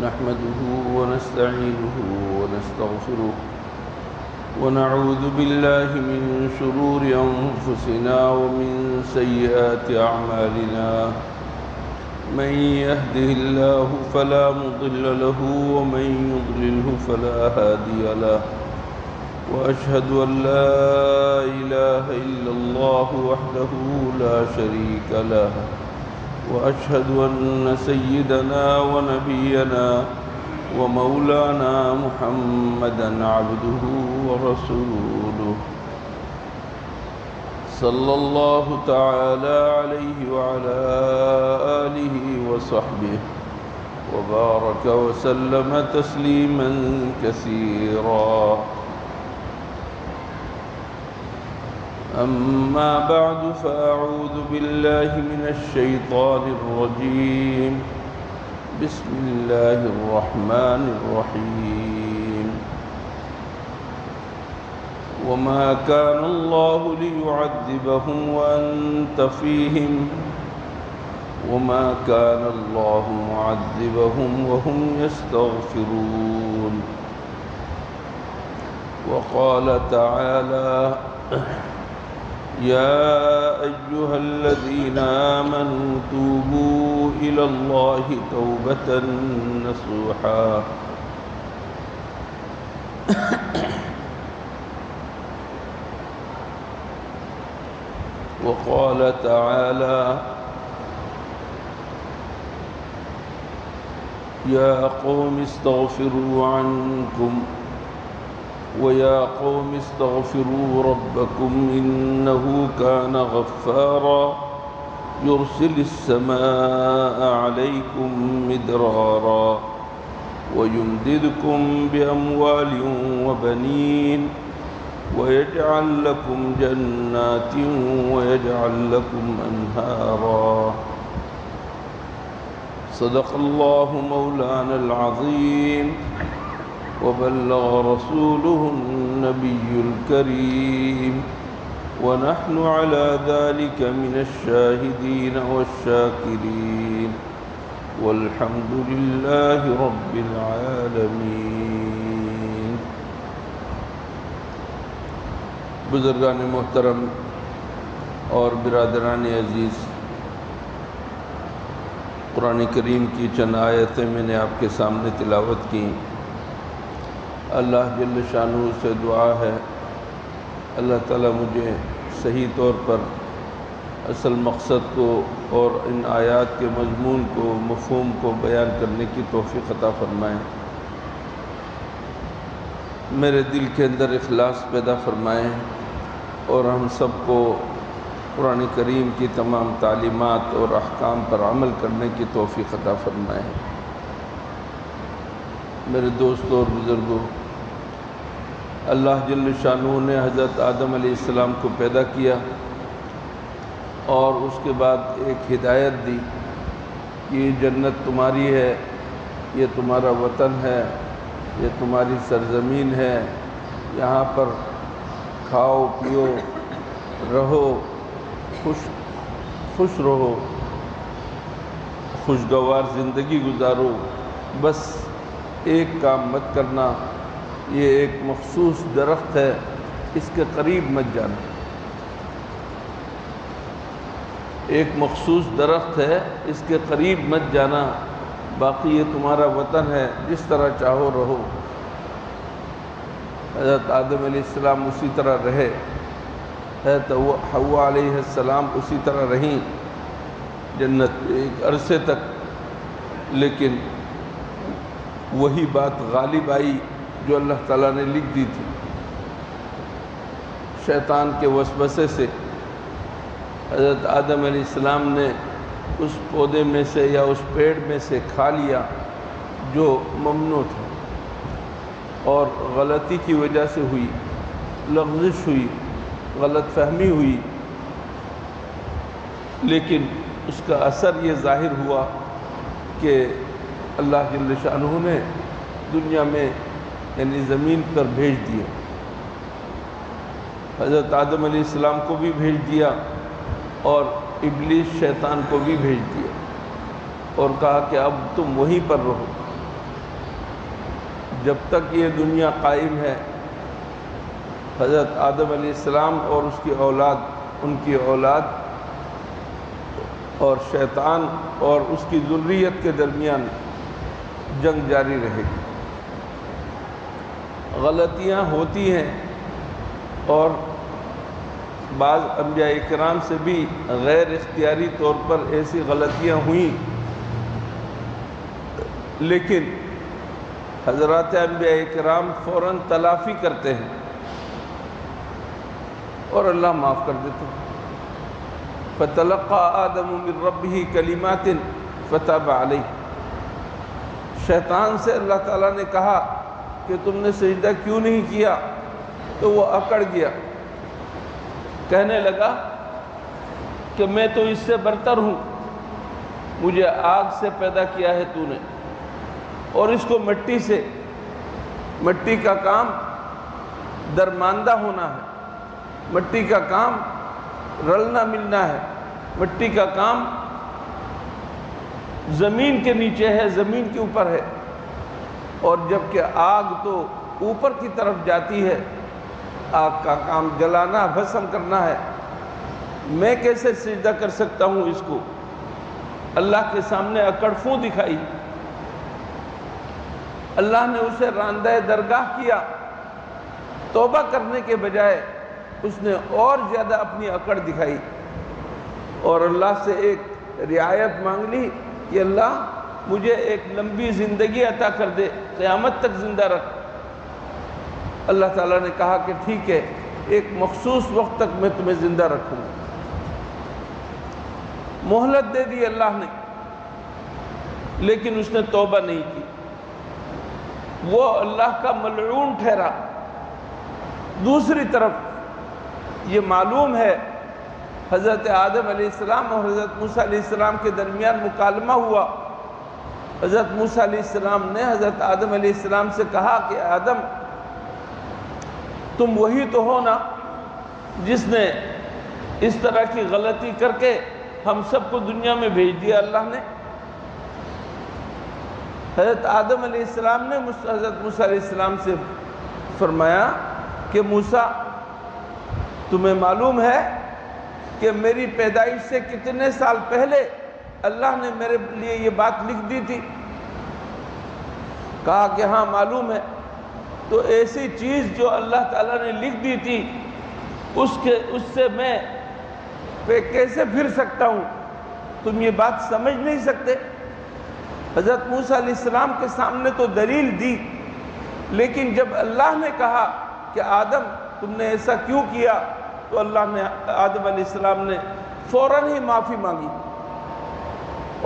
نحمده ونستعينه ونستغفره ونعوذ بالله من شرور أنفسنا ومن سيئات أعمالنا من يهده الله فلا مضل له ومن يضلله فلا هادي له وأشهد أن لا إله إلا الله وحده لا شريك له وأشهد أن سيدنا ونبينا ومولانا محمدا عبده ورسوله صلى الله تعالى عليه وعلى آله وصحبه وبارك وسلم تسليما كثيرا. أما بعد فأعوذ بالله من الشيطان الرجيم. بسم الله الرحمن الرحيم. وما كان الله ليعذبهم وأنت فيهم وما كان الله معذبهم وهم يستغفرون. وقال تعالى: يا أيها الذين آمنوا توبوا إلى الله توبة نصوحا وقال تعالى: يا قوم استغفروا عنكم ويا قوم استغفروا ربكم إنه كان غفارا يرسل السماء عليكم مدرارا ويمددكم بأموال وبنين ويجعل لكم جنات ويجعل لكم أنهارا. صدق الله مولانا العظيم وبلغ رسوله النبي الكريم ونحن على ذلك من الشاهدين والشاكرين والحمد لله رب العالمين. بزرگان محترم اور برادران عزیز، قرآن کریم کی چند آیتیں میں نے آپ کے سامنے تلاوت کی. اللہ جل شانہ سے دعا ہے اللہ تعالیٰ مجھے صحیح طور پر اصل مقصد کو اور ان آیات کے مضمون کو، مفہوم کو بیان کرنے کی توفیق عطا فرمائیں. میرے دل کے اندر اخلاص پیدا فرمائیں اور ہم سب کو قرآن کریم کی تمام تعلیمات اور احکام پر عمل کرنے کی توفیق عطا فرمائیں. میرے دوستوں اور بزرگوں، اللہ جل شانہ نے حضرت آدم علیہ السلام کو پیدا کیا اور اس کے بعد ایک ہدایت دی کہ یہ جنت تمہاری ہے، یہ تمہارا وطن ہے، یہ تمہاری سرزمین ہے، یہاں پر کھاؤ پیو رہو، خوش رہو، خوشگوار زندگی گزارو، بس ایک کام مت کرنا، یہ ایک مخصوص درخت ہے، اس کے قریب مت جانا. ایک مخصوص درخت ہے، اس کے قریب مت جانا، باقی یہ تمہارا وطن ہے، جس طرح چاہو رہو. حضرت آدم علیہ السلام اسی طرح رہے، حضرت حوا علیہ السلام اسی طرح رہیں جنت ایک عرصے تک، لیکن وہی بات غالب آئی جو اللہ تعالیٰ نے لکھ دی تھی. شیطان کے وسوسے سے حضرت آدم علیہ السلام نے اس پودے میں سے یا اس پیڑ میں سے کھا لیا جو ممنوع تھا، اور غلطی کی وجہ سے ہوئی، لغزش ہوئی، غلط فہمی ہوئی، لیکن اس کا اثر یہ ظاہر ہوا کہ اللہ جل شانہ نے دنیا میں یعنی زمین پر بھیج دیا. حضرت آدم علیہ السلام کو بھی بھیج دیا اور ابلیس شیطان کو بھی بھیج دیا اور کہا کہ اب تم وہیں پر رہو. جب تک یہ دنیا قائم ہے حضرت آدم علیہ السلام اور اس کی اولاد، ان کی اولاد اور شیطان اور اس کی ذریت کے درمیان جنگ جاری رہے گی۔ غلطیاں ہوتی ہیں اور بعض انبیاء کرام سے بھی غیر اختیاری طور پر ایسی غلطیاں ہوئیں، لیکن حضرات انبیاء کرام فوراً تلافی کرتے ہیں اور اللہ معاف کر دیتے ہیں۔ فَتَلَقَّى آدَمُ مِن رَبِّهِ كَلِمَاتٍ فَتَابَ عَلَيْهِ، شیطان سے اللہ تعالیٰ نے کہا کہ تم نے سجدہ کیوں نہیں کیا؟ تو وہ اکڑ گیا، کہنے لگا کہ میں تو اس سے برتر ہوں، مجھے آگ سے پیدا کیا ہے تو نے، اور اس کو مٹی سے، مٹی کا کام درماندہ ہونا ہے، مٹی کا کام رلنا ملنا ہے، مٹی کا کام زمین کے نیچے ہے، زمین کے اوپر ہے، اور جبکہ آگ تو اوپر کی طرف جاتی ہے، آگ کا کام جلانا، بھسم کرنا ہے، میں کیسے سجدہ کر سکتا ہوں اس کو؟ اللہ کے سامنے اکڑفوں دکھائی، اللہ نے اسے راندہ درگاہ کیا، توبہ کرنے کے بجائے اس نے اور زیادہ اپنی اکڑ دکھائی اور اللہ سے ایک رعایت مانگ لی کہ اللہ مجھے ایک لمبی زندگی عطا کر دے، قیامت تک زندہ رکھ۔ اللہ تعالیٰ نے کہا کہ ٹھیک ہے، ایک مخصوص وقت تک میں تمہیں زندہ رکھوں گا۔ مہلت دے دی اللہ نے، لیکن اس نے توبہ نہیں کی، وہ اللہ کا ملعون ٹھہرا۔ دوسری طرف یہ معلوم ہے حضرت آدم علیہ السلام اور حضرت موسیٰ علیہ السلام کے درمیان مکالمہ ہوا۔ حضرت موسیٰ علیہ السلام نے حضرت آدم علیہ السلام سے کہا کہ آدم تم وہی تو ہو نا جس نے اس طرح کی غلطی کر کے ہم سب کو دنیا میں بھیج دیا اللہ نے؟ حضرت آدم علیہ السلام نے حضرت موسیٰ علیہ السلام سے فرمایا کہ موسیٰ تمہیں معلوم ہے کہ میری پیدائش سے کتنے سال پہلے اللہ نے میرے لیے یہ بات لکھ دی تھی؟ کہا کہ ہاں معلوم ہے۔ تو ایسی چیز جو اللہ تعالیٰ نے لکھ دی تھی اس سے میں کیسے پھر سکتا ہوں؟ تم یہ بات سمجھ نہیں سکتے؟ حضرت موسیٰ علیہ السلام کے سامنے تو دلیل دی، لیکن جب اللہ نے کہا کہ آدم تم نے ایسا کیوں کیا، تو اللہ نے آدم علیہ السلام نے فوراً ہی معافی مانگی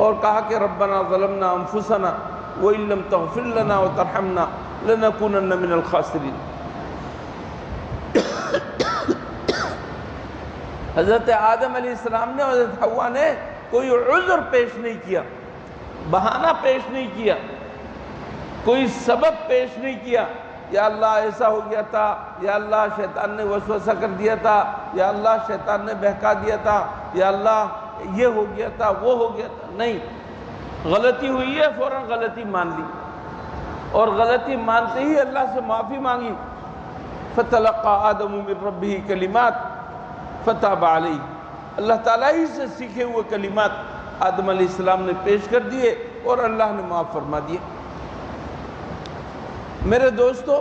اور کہا کہ ربنا ظلمنا انفسنا وَإِن لَّمْ تَغْفِرْ لَنَا وَتَرْحَمْنَا لَنَكُونَنَّ مِنَ الْخَاسِرِينَ۔ حضرت آدم علیہ السلام نے، حضرت حوا نے کوئی عذر پیش نہیں کیا، بہانہ پیش نہیں کیا، کوئی سبب پیش نہیں کیا، یا اللہ ایسا ہو گیا تھا، یا اللہ شیطان نے وسوسہ کر دیا تھا، یا اللہ شیطان نے بہکا دیا تھا، یا اللہ یہ ہو گیا تھا، وہ ہو گیا تھا۔ نہیں، غلطی ہوئی ہے، فوراً غلطی مان لی، اور غلطی مانتے ہی اللہ سے معافی مانگی۔ فَتَلَقَّى آدَمُ مِن رَبِّهِ كَلِمَاتٍ فَتَابَ عَلَيْهِ، اللہ تعالیٰ ہی سے سیکھے ہوئے کلمات آدم علیہ السلام نے پیش کر دیے اور اللہ نے معاف فرما دیے۔ میرے دوستو،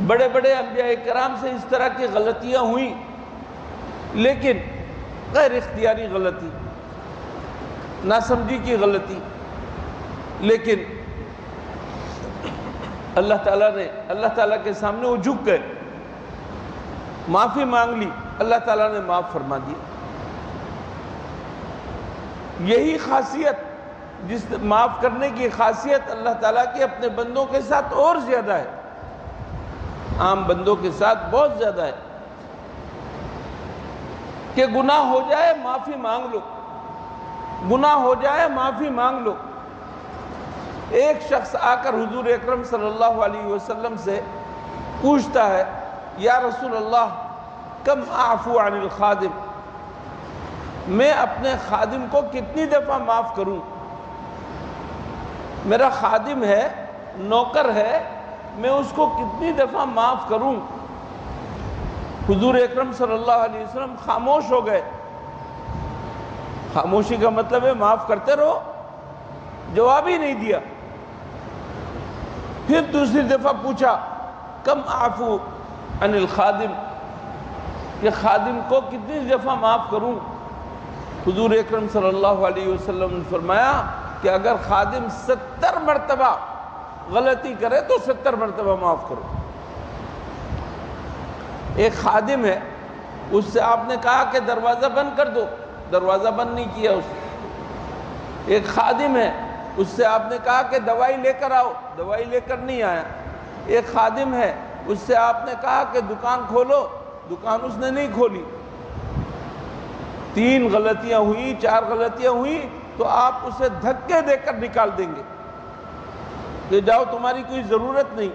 بڑے بڑے انبیاء کرام سے اس طرح کی غلطیاں ہوئیں، لیکن غیر اختیاری غلطی، ناسمجھی کی غلطی، لیکن اللہ تعالیٰ کے سامنے وہ جھک گئے، معافی مانگ لی، اللہ تعالیٰ نے معاف فرما دیا۔ یہی خاصیت، جس معاف کرنے کی خاصیت اللہ تعالیٰ کی اپنے بندوں کے ساتھ اور زیادہ ہے، عام بندوں کے ساتھ بہت زیادہ ہے، کہ گناہ ہو جائے معافی مانگ لو، گناہ ہو جائے معافی مانگ لو۔ ایک شخص آ کر حضور اکرم صلی اللہ علیہ وسلم سے پوچھتا ہے، یا رسول اللہ کم اعفو عن الخادم، میں اپنے خادم کو کتنی دفعہ معاف کروں؟ میرا خادم ہے، نوکر ہے، میں اس کو کتنی دفعہ معاف کروں؟ حضور اکرم صلی اللہ علیہ وسلم خاموش ہو گئے۔ خاموشی کا مطلب ہے معاف کرتے رہو، جواب ہی نہیں دیا۔ پھر دوسری دفعہ پوچھا کم اعفو عن الخادم، کہ خادم کو کتنی دفعہ معاف کروں؟ حضور اکرم صلی اللہ علیہ وسلم نے فرمایا کہ اگر خادم 70 مرتبہ غلطی کرے تو 70 مرتبہ معاف کرو۔ ایک خادم ہے، اس سے آپ نے کہا کہ دروازہ بند کر دو، دروازہ بند نہیں کیا اس نے۔ ایک خادم ہے، اس سے آپ نے کہا کہ دوائی لے کر آؤ، دوائی لے کر نہیں آیا۔ ایک خادم ہے، اس سے آپ نے کہا کہ دکان کھولو، دکان اس نے نہیں کھولی۔ 3 غلطیاں ہوئی، 4 غلطیاں ہوئی تو آپ اسے دھکے دے کر نکال دیں گے کہ جاؤ، تمہاری کوئی ضرورت نہیں۔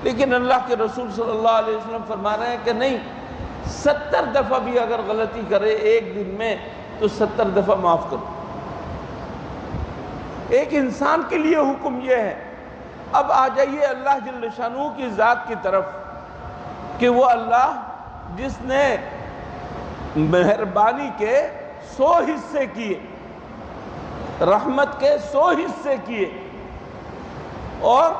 لیکن اللہ کے رسول صلی اللہ علیہ وسلم فرما رہے ہیں کہ نہیں، 70 دفعہ بھی اگر غلطی کرے ایک دن میں تو 70 دفعہ معاف کرو۔ ایک انسان کے لیے حکم یہ ہے۔ اب آ جائیے اللہ جل شانہ کی ذات کی طرف، کہ وہ اللہ جس نے مہربانی کے 100 حصے کیے، رحمت کے 100 حصے کیے، اور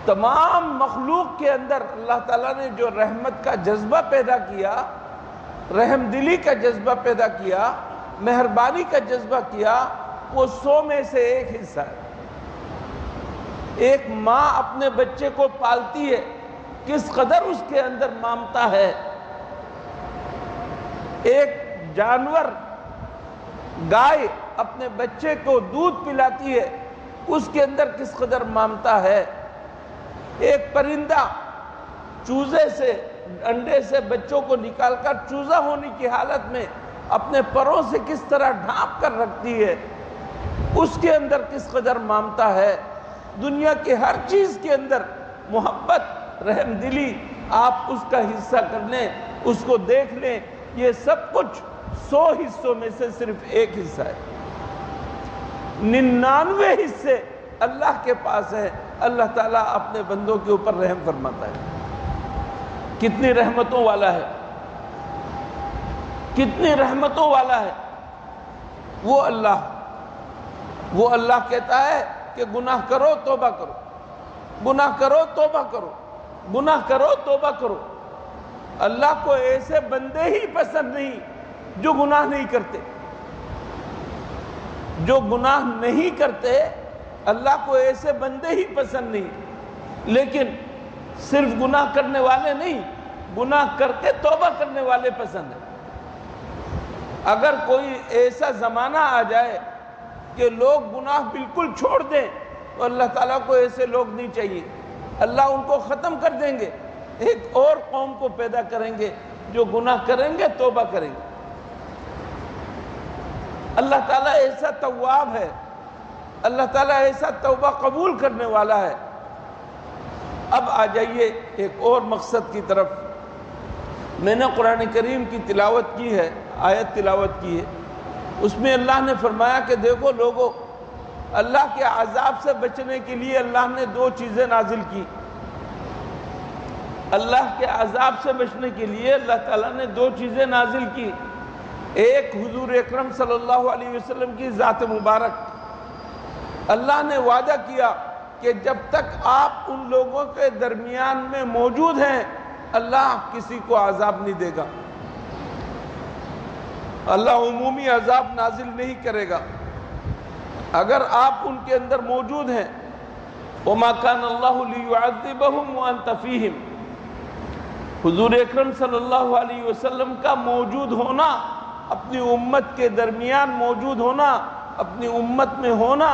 تمام مخلوق کے اندر اللہ تعالیٰ نے جو رحمت کا جذبہ پیدا کیا، رحم دلی کا جذبہ پیدا کیا، مہربانی کا جذبہ کیا، وہ 100 میں سے ایک حصہ ہے۔ ایک ماں اپنے بچے کو پالتی ہے، کس قدر اس کے اندر ممتا ہے۔ ایک جانور، گائے اپنے بچے کو دودھ پلاتی ہے، اس کے اندر کس قدر ممتا ہے۔ ایک پرندہ چوزے سے، انڈے سے بچوں کو نکال کر چوزہ ہونے کی حالت میں اپنے پروں سے کس طرح ڈھانپ کر رکھتی ہے، اس کے اندر کس قدر ممتا ہے۔ دنیا کے ہر چیز کے اندر محبت، رحم دلی، آپ اس کا حصہ کر لیں، اس کو دیکھ لیں، یہ سب کچھ 100 حصوں میں سے صرف ایک حصہ ہے۔ 99 حصے اللہ کے پاس ہے۔ اللہ تعالیٰ اپنے بندوں کے اوپر رحم فرماتا ہے۔ کتنی رحمتوں والا ہے، کتنی رحمتوں والا ہے وہ اللہ۔ وہ اللہ کہتا ہے کہ گناہ کرو توبہ کرو، گناہ کرو توبہ کرو، گناہ کرو توبہ کرو۔ اللہ کو ایسے بندے ہی پسند نہیں جو گناہ نہیں کرتے۔ جو گناہ نہیں کرتے، اللہ کو ایسے بندے ہی پسند نہیں۔ لیکن صرف گناہ کرنے والے نہیں، گناہ کر کے توبہ کرنے والے پسند ہیں۔ اگر کوئی ایسا زمانہ آ جائے کہ لوگ گناہ بالکل چھوڑ دیں تو اللہ تعالیٰ کو ایسے لوگ نہیں چاہیے، اللہ ان کو ختم کر دیں گے۔ ایک اور قوم کو پیدا کریں گے جو گناہ کریں گے، توبہ کریں گے۔ اللہ تعالیٰ ایسا تواب ہے، اللہ تعالیٰ ایسا توبہ قبول کرنے والا ہے۔ اب آ جائیے ایک اور مقصد کی طرف۔ میں نے قرآن کریم کی تلاوت کی ہے، آیت تلاوت کی ہے، اس میں اللہ نے فرمایا کہ دیکھو لوگو، اللہ کے عذاب سے بچنے کے لیے اللہ نے 2 چیزیں نازل کی۔ اللہ کے عذاب سے بچنے کے لیے اللہ تعالیٰ نے 2 چیزیں نازل کی۔ ایک حضور اکرم صلی اللہ علیہ وسلم کی ذات مبارک۔ اللہ نے وعدہ کیا کہ جب تک آپ ان لوگوں کے درمیان میں موجود ہیں، اللہ کسی کو عذاب نہیں دے گا، اللہ عمومی عذاب نازل نہیں کرے گا اگر آپ ان کے اندر موجود ہیں۔ وَمَا كَانَ اللَّهُ لِيُعَذِّبَهُمْ وَأَنْتَ فِيهِمْ۔ حضور اکرم صلی اللہ علیہ وسلم کا موجود ہونا، اپنی امت کے درمیان موجود ہونا، اپنی امت میں ہونا،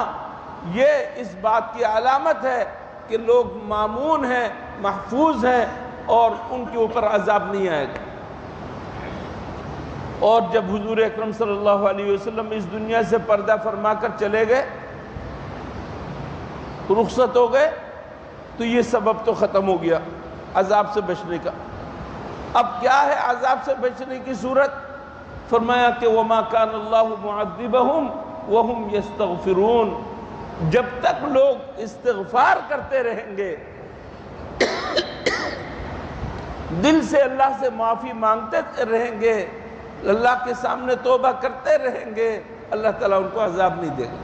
یہ اس بات کی علامت ہے کہ لوگ مامون ہیں، محفوظ ہیں، اور ان کے اوپر عذاب نہیں آئے گا۔ اور جب حضور اکرم صلی اللہ علیہ وسلم اس دنیا سے پردہ فرما کر چلے گئے، رخصت ہو گئے، تو یہ سبب تو ختم ہو گیا عذاب سے بچنے کا۔ اب کیا ہے عذاب سے بچنے کی صورت؟ فرمایا کہ وَمَا كَانَ اللَّهُ مُعَذِّبَهُمْ وَهُمْ يَسْتَغْفِرُونَ۔ جب تک لوگ استغفار کرتے رہیں گے، دل سے اللہ سے معافی مانگتے رہیں گے، اللہ کے سامنے توبہ کرتے رہیں گے، اللہ تعالیٰ ان کو عذاب نہیں دے گا۔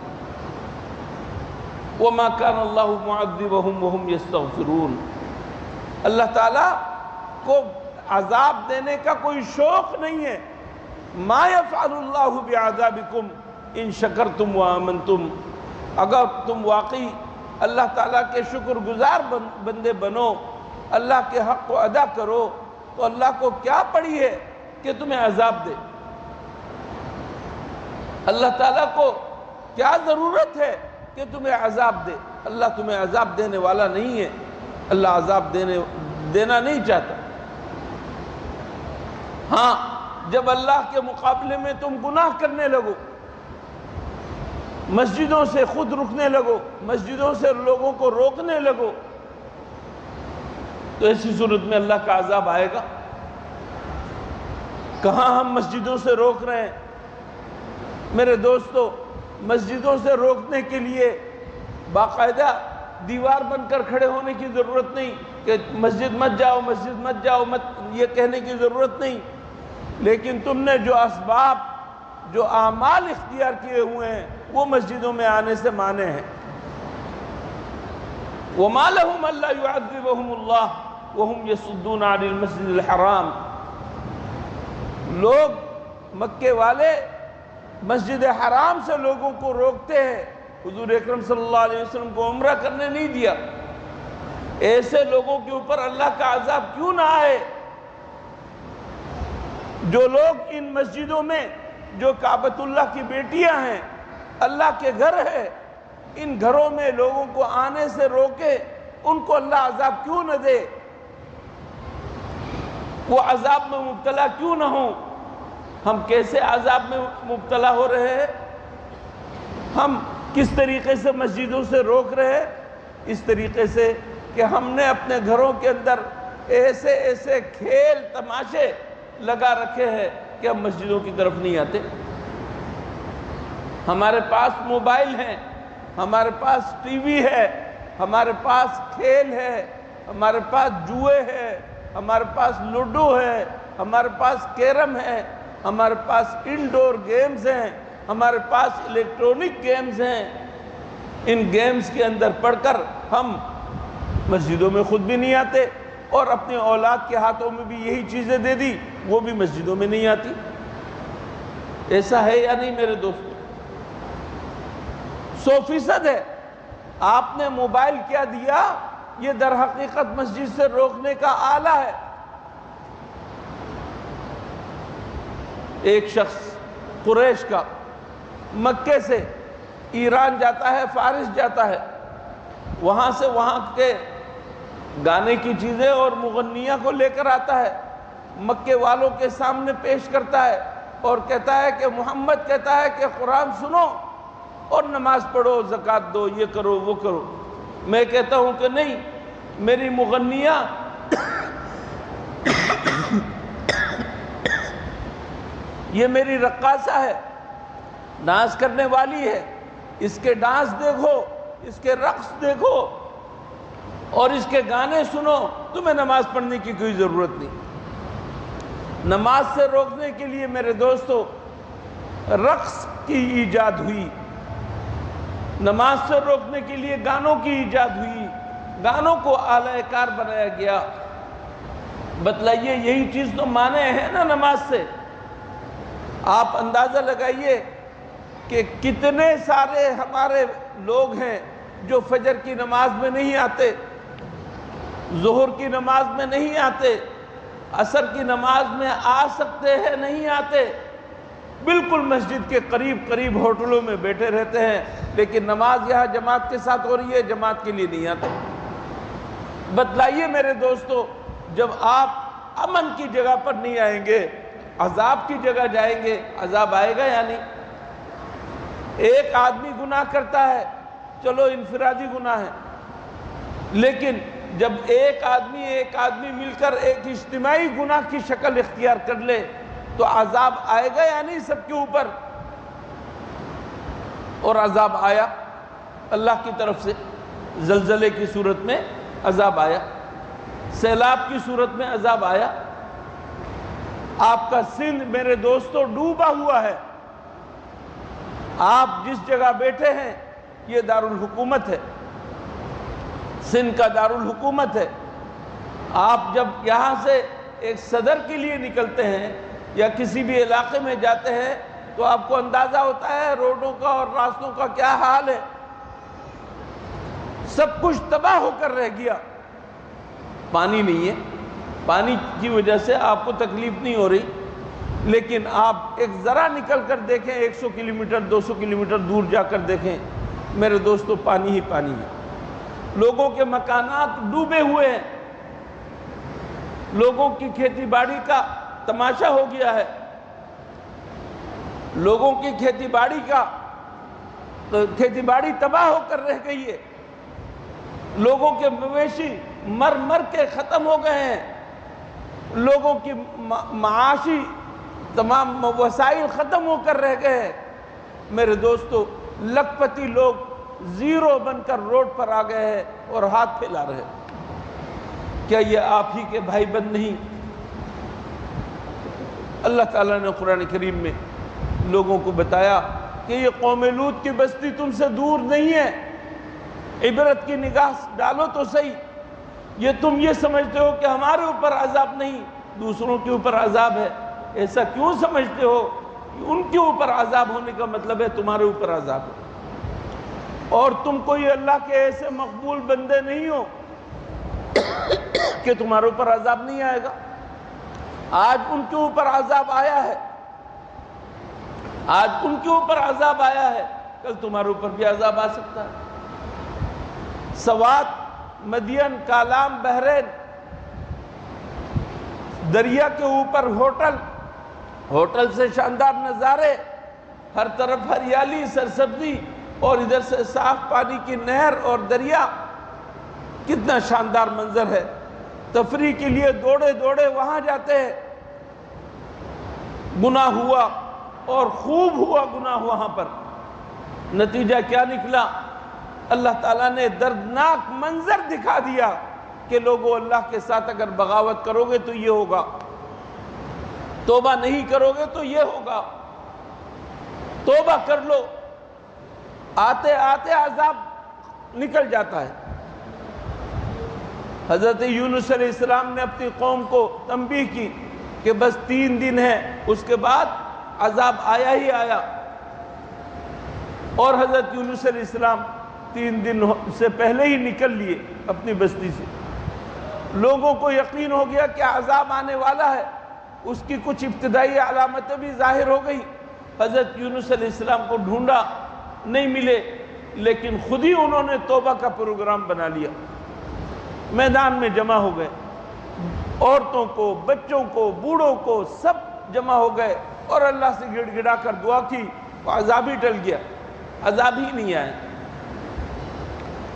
وَمَا كَانَ اللَّهُ مُعَذِّبَهُمْ وَهُمْ يَسْتَغْفِرُونَ، اللہ تعالیٰ کو عذاب دینے کا کوئی شوق نہیں ہے۔ مَا يَفْعَلُ اللَّهُ بِعَذَابِكُمْ إِن شَكَرْتُمْ وَآمَنْتُمْ، اگر تم واقعی اللہ تعالیٰ کے شکر گزار بندے بنو، اللہ کے حق کو ادا کرو، تو اللہ کو کیا پڑی ہے کہ تمہیں عذاب دے؟ اللہ تعالیٰ کو کیا ضرورت ہے کہ تمہیں عذاب دے؟ اللہ تمہیں عذاب دینے والا نہیں ہے، اللہ عذاب دینا نہیں چاہتا۔ ہاں، جب اللہ کے مقابلے میں تم گناہ کرنے لگو، مسجدوں سے خود رکنے لگو، مسجدوں سے لوگوں کو روکنے لگو، تو ایسی صورت میں اللہ کا عذاب آئے گا۔ کہاں ہم مسجدوں سے روک رہے ہیں؟ میرے دوستو، مسجدوں سے روکنے کے لیے باقاعدہ دیوار بن کر کھڑے ہونے کی ضرورت نہیں کہ مسجد مت جاؤ، مسجد مت جاؤ، یہ کہنے کی ضرورت نہیں، لیکن تم نے جو اسباب، جو اعمال اختیار کیے ہوئے ہیں، وہ مسجدوں میں آنے سے مانے ہیں۔ وَمَا لَهُمْ أَلَّا يُعَذِّبَهُمُ اللَّهُ وَهُمْ يَصُدُّونَ عَنِ الْمَسْجِدِ الْحَرَامِ، لوگ مکے والے مسجد حرام سے لوگوں کو روکتے ہیں، حضور اکرم صلی اللہ علیہ وسلم کو عمرہ کرنے نہیں دیا۔ ایسے لوگوں کے اوپر اللہ کا عذاب کیوں نہ آئے؟ جو لوگ ان مسجدوں میں، جو کعبۃ اللہ کی بیٹیاں ہیں، اللہ کے گھر ہے، ان گھروں میں لوگوں کو آنے سے روکے، ان کو اللہ عذاب کیوں نہ دے؟ وہ عذاب میں مبتلا کیوں نہ ہوں؟ ہم کیسے عذاب میں مبتلا ہو رہے ہیں؟ ہم کس طریقے سے مسجدوں سے روک رہے ہیں؟ اس طریقے سے کہ ہم نے اپنے گھروں کے اندر ایسے ایسے کھیل تماشے لگا رکھے ہیں کہ ہم مسجدوں کی طرف نہیں آتے۔ ہمارے پاس موبائل ہیں، ہمارے پاس ٹی وی ہے، ہمارے پاس کھیل ہے، ہمارے پاس جوئے ہے، ہمارے پاس لوڈو ہے، ہمارے پاس کیرم ہے، ہمارے پاس انڈور گیمز ہیں، ہمارے پاس الیکٹرونک گیمز ہیں۔ ان گیمز کے اندر پڑھ کر ہم مسجدوں میں خود بھی نہیں آتے، اور اپنے اولاد کے ہاتھوں میں بھی یہی چیزیں دے دی، وہ بھی مسجدوں میں نہیں آتی۔ ایسا ہے یا نہیں میرے دوستو؟ 100% ہے۔ آپ نے موبائل کیا دیا؟ یہ در حقیقت مسجد سے روکنے کا آلہ ہے۔ ایک شخص قریش کا مکے سے ایران جاتا ہے، فارس جاتا ہے، وہاں سے وہاں کے گانے کی چیزیں اور مغنیہ کو لے کر آتا ہے، مکے والوں کے سامنے پیش کرتا ہے اور کہتا ہے کہ محمد کہتا ہے کہ قرآن سنو اور نماز پڑھو، زکوٰۃ دو، یہ کرو وہ کرو۔ میں کہتا ہوں کہ نہیں، میری مغنیہ یہ میری رقاصہ ہے، ڈانس کرنے والی ہے، اس کے ڈانس دیکھو، اس کے رقص دیکھو اور اس کے گانے سنو، تمہیں نماز پڑھنے کی کوئی ضرورت نہیں۔ نماز سے روکنے کے لیے میرے دوستو رقص کی ایجاد ہوئی، نماز سے روکنے کے لیے گانوں کی ایجاد ہوئی، گانوں کو اعلی کار بنایا گیا۔ بتلائیے، یہی چیز تو مانے ہیں نا نماز سے؟ آپ اندازہ لگائیے کہ کتنے سارے ہمارے لوگ ہیں جو فجر کی نماز میں نہیں آتے، ظہر کی نماز میں نہیں آتے، عصر کی نماز میں آ سکتے ہیں نہیں آتے، بالکل مسجد کے قریب قریب ہوٹلوں میں بیٹھے رہتے ہیں، لیکن نماز یہاں جماعت کے ساتھ ہو رہی ہے، جماعت کے لیے نہیں آتے۔ بتلائیے میرے دوستو، جب آپ امن کی جگہ پر نہیں آئیں گے، عذاب کی جگہ جائیں گے، عذاب آئے گا یا نہیں؟ ایک آدمی گناہ کرتا ہے، چلو انفرادی گناہ ہے، لیکن جب ایک آدمی مل کر ایک اجتماعی گناہ کی شکل اختیار کر لے تو عذاب آئے گا یا نہیں سب کے اوپر؟ اور عذاب آیا۔ اللہ کی طرف سے زلزلے کی صورت میں عذاب آیا، سیلاب کی صورت میں عذاب آیا۔ آپ کا سندھ میرے دوستو ڈوبا ہوا ہے۔ آپ جس جگہ بیٹھے ہیں یہ دارالحکومت ہے، سندھ کا دارالحکومت ہے۔ آپ جب یہاں سے ایک صدر کے لیے نکلتے ہیں یا کسی بھی علاقے میں جاتے ہیں تو آپ کو اندازہ ہوتا ہے روڈوں کا اور راستوں کا کیا حال ہے۔ سب کچھ تباہ ہو کر رہ گیا، پانی نہیں ہے، پانی کی وجہ سے آپ کو تکلیف نہیں ہو رہی، لیکن آپ ایک ذرا نکل کر دیکھیں، 100 کلومیٹر 200 کلومیٹر دور جا کر دیکھیں، میرے دوستو پانی ہی پانی ہے۔ لوگوں کے مکانات ڈوبے ہوئے ہیں، لوگوں کی کھیتی باڑی کا تماشا ہو گیا ہے، لوگوں کی کھیتی باڑی تباہ ہو کر رہ گئی ہے، لوگوں کے مویشی مر مر کے ختم ہو گئے ہیں، لوگوں کی معاشی تمام وسائل ختم ہو کر رہ گئے ہیں۔ میرے دوستو لکھ پتی لوگ زیرو بن کر روڈ پر آ گئے ہیں اور ہاتھ پھیلا رہے ہیں۔ کیا یہ آپ ہی کے بھائی بند نہیں؟ اللہ تعالیٰ نے قرآن کریم میں لوگوں کو بتایا کہ یہ قوم لوط کی بستی تم سے دور نہیں ہے، عبرت کی نگاہ ڈالو تو صحیح۔ یہ تم یہ سمجھتے ہو کہ ہمارے اوپر عذاب نہیں، دوسروں کے اوپر عذاب ہے، ایسا کیوں سمجھتے ہو؟ ان کے اوپر عذاب ہونے کا مطلب ہے تمہارے اوپر عذاب ہے، اور تم کوئی اللہ کے ایسے مقبول بندے نہیں ہو کہ تمہارے اوپر عذاب نہیں آئے گا۔ آج ان کے اوپر عذاب آیا ہے، آج ان کے اوپر عذاب آیا ہے، کل تمہارے اوپر بھی عذاب آ سکتا ہے۔ سوات، مدین، کالام، بحرین، دریا کے اوپر ہوٹل سے شاندار نظارے، ہر طرف ہریالی، سرسبزی، اور ادھر سے صاف پانی کی نہر اور دریا، کتنا شاندار منظر ہے۔ تفریح کے لیے دوڑے دوڑے وہاں جاتے ہیں، گناہ ہوا اور خوب ہوا گناہ وہاں پر۔ نتیجہ کیا نکلا؟ اللہ تعالیٰ نے دردناک منظر دکھا دیا کہ لوگوں اللہ کے ساتھ اگر بغاوت کرو گے تو یہ ہوگا، توبہ نہیں کرو گے تو یہ ہوگا، توبہ کر لو، آتے آتے عذاب نکل جاتا ہے۔ حضرت یونس علیہ السلام نے اپنی قوم کو تنبیہ کی کہ بس 3 دن ہے، اس کے بعد عذاب آیا ہی آیا، اور حضرت یونس علیہ السلام 3 دن سے پہلے ہی نکل لیے اپنی بستی سے۔ لوگوں کو یقین ہو گیا کہ عذاب آنے والا ہے، اس کی کچھ ابتدائی علامتیں بھی ظاہر ہو گئی۔ حضرت یونس علیہ السلام کو ڈھونڈا، نہیں ملے، لیکن خود ہی انہوں نے توبہ کا پروگرام بنا لیا، میدان میں جمع ہو گئے، عورتوں کو، بچوں کو، بوڑھوں کو، سب جمع ہو گئے اور اللہ سے گڑ گڑا کر دعا کی، وہ عذاب ہی ٹل گیا، عذاب ہی نہیں آئے۔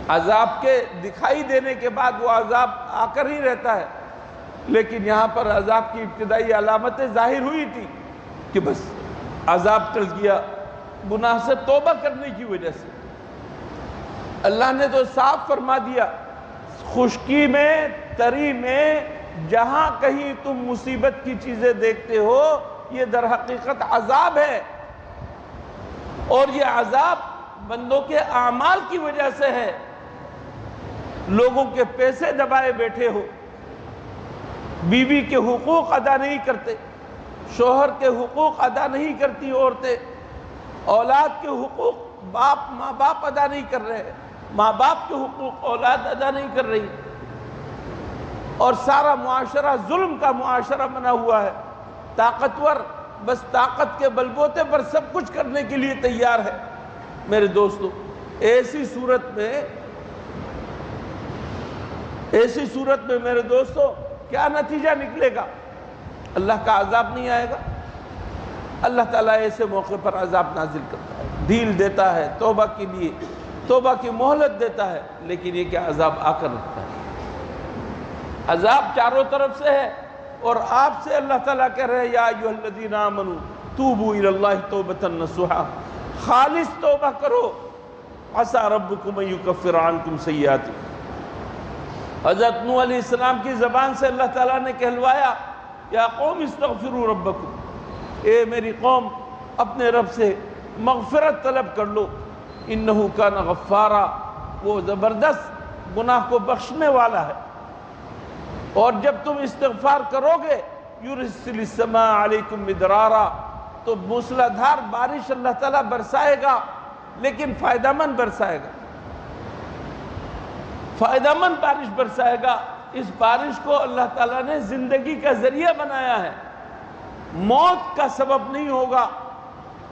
عذاب کے دکھائی دینے کے بعد وہ عذاب آ کر ہی رہتا ہے، لیکن یہاں پر عذاب کی ابتدائی علامتیں ظاہر ہوئی تھی کہ بس عذاب ٹل گیا، گناہ سے توبہ کرنے کی وجہ سے۔ اللہ نے تو صاف فرما دیا، خشکی میں، تری میں، جہاں کہیں تم مصیبت کی چیزیں دیکھتے ہو، یہ در حقیقت عذاب ہے، اور یہ عذاب بندوں کے اعمال کی وجہ سے ہے۔ لوگوں کے پیسے دبائے بیٹھے ہو، بیوی کے حقوق ادا نہیں کرتے، شوہر کے حقوق ادا نہیں کرتی عورتیں، اولاد کے حقوق ماں باپ ادا نہیں کر رہے، ماں باپ کے حقوق اولاد ادا نہیں کر رہی، اور سارا معاشرہ ظلم کا معاشرہ بنا ہوا ہے۔ طاقتور بس طاقت کے بلبوتے پر سب کچھ کرنے کے لیے تیار ہے۔ میرے دوستو، ایسی صورت میں میرے دوستو کیا نتیجہ نکلے گا؟ اللہ کا عذاب نہیں آئے گا۔ اللہ تعالیٰ ایسے موقع پر عذاب نازل کرتا ہے، ڈھیل دیتا ہے توبہ کے لیے، توبہ کی مہلت دیتا ہے، لیکن یہ کیا عذاب آ کر رکھتا ہے۔ عذاب چاروں طرف سے ہے، اور آپ سے اللہ تعالیٰ کہہ رہے ہیں یا ایھا الذین آمنوا توبوا الی اللہ توبۃ نصوحا، خالص توبہ کرو، عَسَىٰ رَبُّكُمْ أَن يُكَفِّرَ عَنْكُمْ سَيِّئَاتِكُمْ۔ حضرت نوح علیہ السلام کی زبان سے اللہ تعالیٰ نے کہلوایا یا قوم استغفروا ربکم، اے میری قوم اپنے رب سے مغفرت طلب کر لو، انہو کان غفارا، وہ زبردست گناہ کو بخشنے والا ہے۔ اور جب تم استغفار کرو گے یرسل السماء علیکم مدرارا، تو موسلادھار بارش اللہ تعالیٰ برسائے گا، لیکن فائدہ مند برسائے گا، فائدہ مند بارش برسائے گا۔ اس بارش کو اللہ تعالیٰ نے زندگی کا ذریعہ بنایا ہے، موت کا سبب نہیں ہوگا،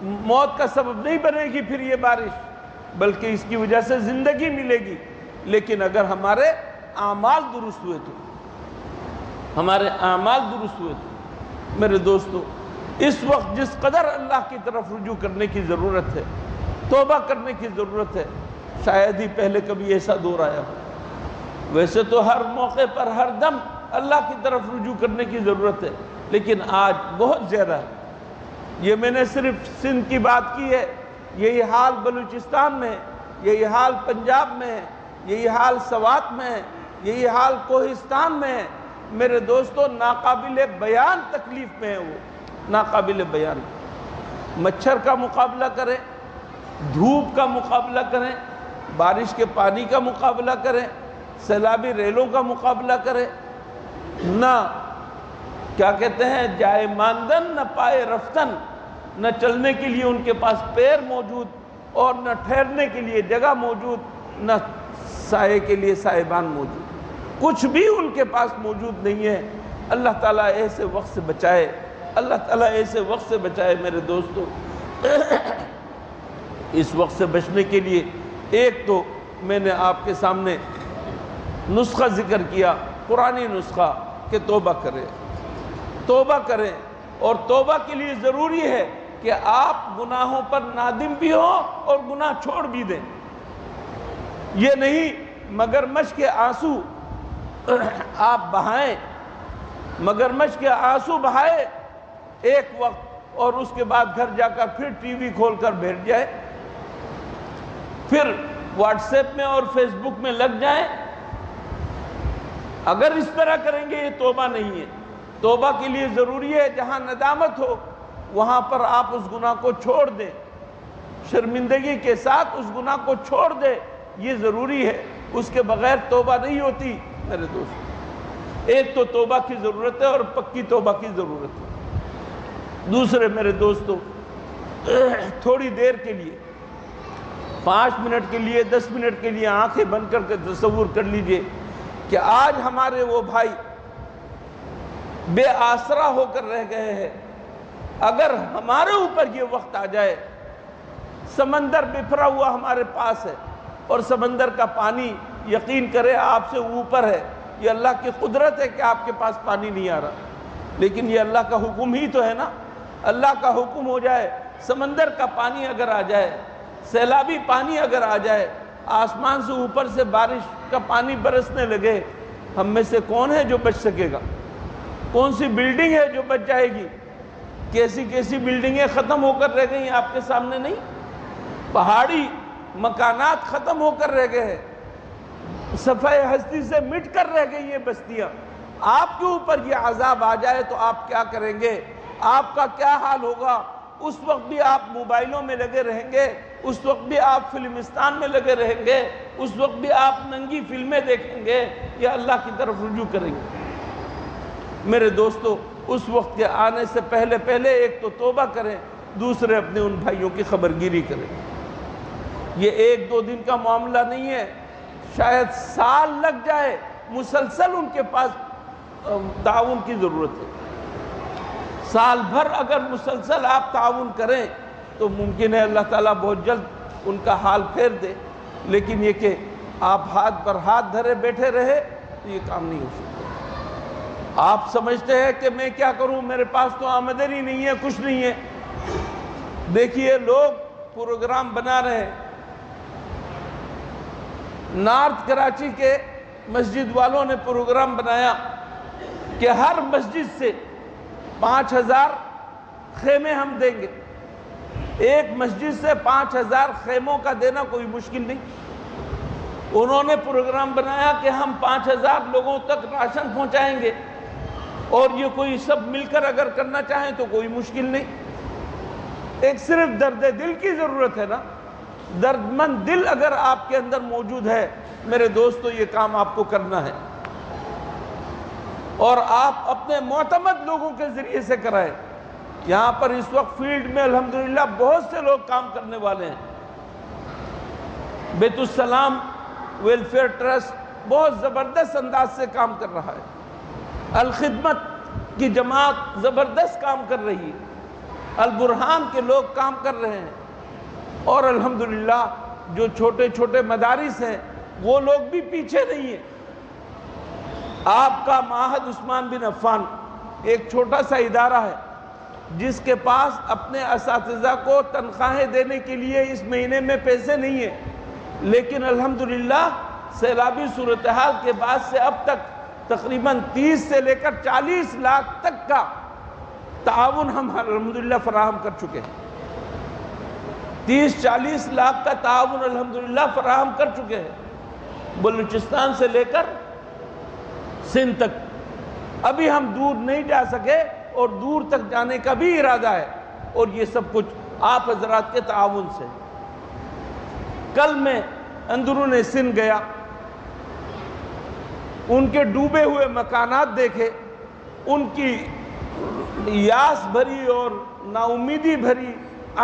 موت کا سبب نہیں بنے گی پھر یہ بارش، بلکہ اس کی وجہ سے زندگی ملے گی۔ لیکن اگر ہمارے اعمال درست ہوئے تو، ہمارے اعمال درست ہوئے تو۔ میرے دوستو، اس وقت جس قدر اللہ کی طرف رجوع کرنے کی ضرورت ہے، توبہ کرنے کی ضرورت ہے، شاید ہی پہلے کبھی ایسا دور آیا ہو۔ ویسے تو ہر موقع پر ہر دم اللہ کی طرف رجوع کرنے کی ضرورت ہے، لیکن آج بہت زیادہ ہے۔ یہ میں نے صرف سندھ کی بات کی ہے، یہی حال بلوچستان میں ہے، یہی حال پنجاب میں ہے، یہی حال سوات میں ہے، یہی حال کوہستان میں ہے۔ میرے دوستو، ناقابل بیان تکلیف میں ہے وہ، ناقابل بیان۔ مچھر کا مقابلہ کریں، دھوپ کا مقابلہ کریں، بارش کے پانی کا مقابلہ کریں، سیلابی ریلوں کا مقابلہ کریں، نہ کیا کہتے ہیں جائے ماندن نہ پائے رفتن، نہ چلنے کے لیے ان کے پاس پیر موجود اور نہ ٹھہرنے کے لیے جگہ موجود، نہ سائے کے لیے سائبان موجود، کچھ بھی ان کے پاس موجود نہیں ہے۔ اللہ تعالیٰ ایسے وقت سے بچائے، اللہ تعالیٰ ایسے وقت سے بچائے۔ میرے دوستو، اس وقت سے بچنے کے لیے ایک تو میں نے آپ کے سامنے نسخہ ذکر کیا، قرآنی نسخہ، کہ توبہ کریں، توبہ کریں، اور توبہ کے لیے ضروری ہے کہ آپ گناہوں پر نادم بھی ہوں اور گناہ چھوڑ بھی دیں۔ یہ نہیں مگرمچھ کے آنسو آپ بہائیں، مگرمچھ کے آنسو بہائے ایک وقت، اور اس کے بعد گھر جا کر پھر ٹی وی کھول کر بیٹھ جائے، پھر واٹس ایپ میں اور فیس بک میں لگ جائیں۔ اگر اس طرح کریں گے یہ توبہ نہیں ہے۔ توبہ کے لیے ضروری ہے جہاں ندامت ہو وہاں پر آپ اس گناہ کو چھوڑ دیں، شرمندگی کے ساتھ اس گناہ کو چھوڑ دیں، یہ ضروری ہے۔ اس کے بغیر توبہ نہیں ہوتی میرے دوست۔ ایک تو توبہ کی ضرورت ہے اور پکی توبہ کی ضرورت ہے۔ دوسرے میرے دوستو، تھوڑی دیر کے لیے، 5 منٹ کے لیے، 10 منٹ کے لیے آنکھیں بند کر کے تصور کر لیجئے کہ آج ہمارے وہ بھائی بے آسرا ہو کر رہ گئے ہیں۔ اگر ہمارے اوپر یہ وقت آ جائے، سمندر بکھرا ہوا ہمارے پاس ہے، اور سمندر کا پانی یقین کرے آپ سے اوپر ہے، یہ اللہ کی قدرت ہے کہ آپ کے پاس پانی نہیں آ رہا، لیکن یہ اللہ کا حکم ہی تو ہے نا۔ اللہ کا حکم ہو جائے، سمندر کا پانی اگر آ جائے، سیلابی پانی اگر آ جائے، آسمان سے اوپر سے بارش کا پانی برسنے لگے، ہم میں سے کون ہے جو بچ سکے گا؟ کون سی بلڈنگ ہے جو بچ جائے گی؟ کیسی کیسی بلڈنگیں ختم ہو کر رہ گئی ہیں آپ کے سامنے نہیں؟ پہاڑی مکانات ختم ہو کر رہ گئے ہیں، صفحہ ہستی سے مٹ کر رہ گئی ہیں بستیاں۔ آپ کے اوپر یہ عذاب آ جائے تو آپ کیا کریں گے؟ آپ کا کیا حال ہوگا؟ اس وقت بھی آپ موبائلوں میں لگے رہیں گے، اس وقت بھی آپ فلمستان میں لگے رہیں گے، اس وقت بھی آپ ننگی فلمیں دیکھیں گے یا اللہ کی طرف رجوع کریں گے؟ میرے دوستو، اس وقت کے آنے سے پہلے پہلے ایک تو توبہ کریں، دوسرے اپنے ان بھائیوں کی خبرگیری کریں۔ یہ 1-2 دن کا معاملہ نہیں ہے، شاید سال لگ جائے، مسلسل ان کے پاس تعاون کی ضرورت ہے۔ سال بھر اگر مسلسل آپ تعاون کریں تو ممکن ہے اللہ تعالیٰ بہت جلد ان کا حال پھیر دے، لیکن یہ کہ آپ ہاتھ پر ہاتھ دھرے بیٹھے رہے تو یہ کام نہیں ہو سکتا۔ آپ سمجھتے ہیں کہ میں کیا کروں، میرے پاس تو آمدنی نہیں ہے، کچھ نہیں ہے۔ دیکھیے لوگ پروگرام بنا رہے ہیں، نارتھ کراچی کے مسجد والوں نے پروگرام بنایا کہ ہر مسجد سے 5000 خیمے ہم دیں گے، ایک مسجد سے 5000 خیموں کا دینا کوئی مشکل نہیں۔ انہوں نے پروگرام بنایا کہ ہم 5000 لوگوں تک راشن پہنچائیں گے، اور یہ کوئی سب مل کر اگر کرنا چاہیں تو کوئی مشکل نہیں۔ ایک صرف درد دل کی ضرورت ہے نا، درد مند دل اگر آپ کے اندر موجود ہے میرے دوستو، یہ کام آپ کو کرنا ہے، اور آپ اپنے معتمد لوگوں کے ذریعے سے کرائیں۔ یہاں پر اس وقت فیلڈ میں الحمدللہ بہت سے لوگ کام کرنے والے ہیں۔ بیت السلام ویلفیئر ٹرسٹ بہت زبردست انداز سے کام کر رہا ہے، الخدمت کی جماعت زبردست کام کر رہی ہے، البرہان کے لوگ کام کر رہے ہیں، اور الحمدللہ جو چھوٹے چھوٹے مدارس ہیں وہ لوگ بھی پیچھے نہیں ہیں۔ آپ کا معہد عثمان بن عفان ایک چھوٹا سا ادارہ ہے جس کے پاس اپنے اساتذہ کو تنخواہیں دینے کے لیے اس مہینے میں پیسے نہیں ہیں، لیکن الحمدللہ سیلابی صورتحال کے بعد سے اب تک تقریباً 30 سے لے کر 40 لاکھ تک کا تعاون ہم الحمدللہ فراہم کر چکے ہیں۔ 30-40 لاکھ کا تعاون الحمدللہ فراہم کر چکے ہیں، بلوچستان سے لے کر سندھ تک۔ ابھی ہم دور نہیں جا سکے اور دور تک جانے کا بھی ارادہ ہے، اور یہ سب کچھ آپ حضرات کے تعاون سے۔ کل میں اندرون سندھ گیا، ان کے ڈوبے ہوئے مکانات دیکھے، ان کی یاس بھری اور نا امیدی بھری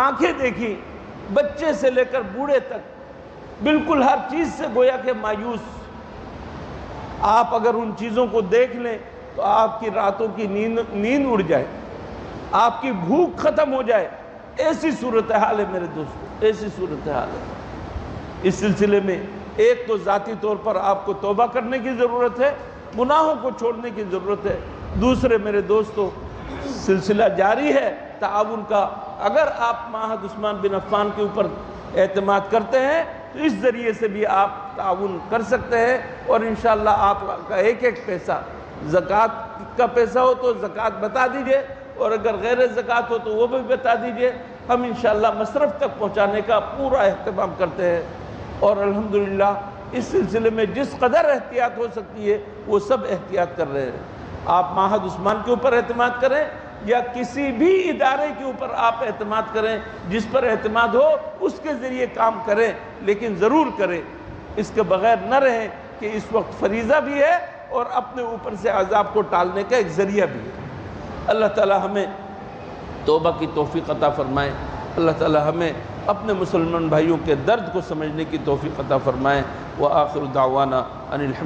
آنکھیں دیکھی، بچے سے لے کر بوڑھے تک بالکل ہر چیز سے گویا کہ مایوس۔ آپ اگر ان چیزوں کو دیکھ لیں تو آپ کی راتوں کی نیند اڑ جائے، آپ کی بھوک ختم ہو جائے، ایسی صورتحال ہے میرے دوستو، ایسی صورتحال ہے۔ اس سلسلے میں ایک تو ذاتی طور پر آپ کو توبہ کرنے کی ضرورت ہے، گناہوں کو چھوڑنے کی ضرورت ہے۔ دوسرے میرے دوستو، سلسلہ جاری ہے تعاون کا۔ اگر آپ معہد عثمان بن عفان کے اوپر اعتماد کرتے ہیں تو اس ذریعے سے بھی آپ تعاون کر سکتے ہیں، اور انشاءاللہ آپ کا ایک ایک پیسہ زکوٰۃ کا پیسہ ہو تو زکوٰۃ بتا دیجئے، اور اگر غیر زکوٰۃ ہو تو وہ بھی بتا دیجئے۔ ہم انشاءاللہ مصرف تک پہنچانے کا پورا اہتمام کرتے ہیں، اور الحمدللہ اس سلسلے میں جس قدر احتیاط ہو سکتی ہے وہ سب احتیاط کر رہے ہیں۔ آپ معہد عثمان کے اوپر اعتماد کریں یا کسی بھی ادارے کے اوپر آپ اعتماد کریں، جس پر اعتماد ہو اس کے ذریعے کام کریں، لیکن ضرور کریں، اس کے بغیر نہ رہیں کہ اس وقت فریضہ بھی ہے اور اپنے اوپر سے عذاب کو ٹالنے کا ایک ذریعہ بھی ہے۔ اللہ تعالی ہمیں توبہ کی توفیق عطا فرمائے، اللہ تعالی ہمیں اپنے مسلمان بھائیوں کے درد کو سمجھنے کی توفیق عطا فرمائے۔ وآخر دعوانا ان الحمد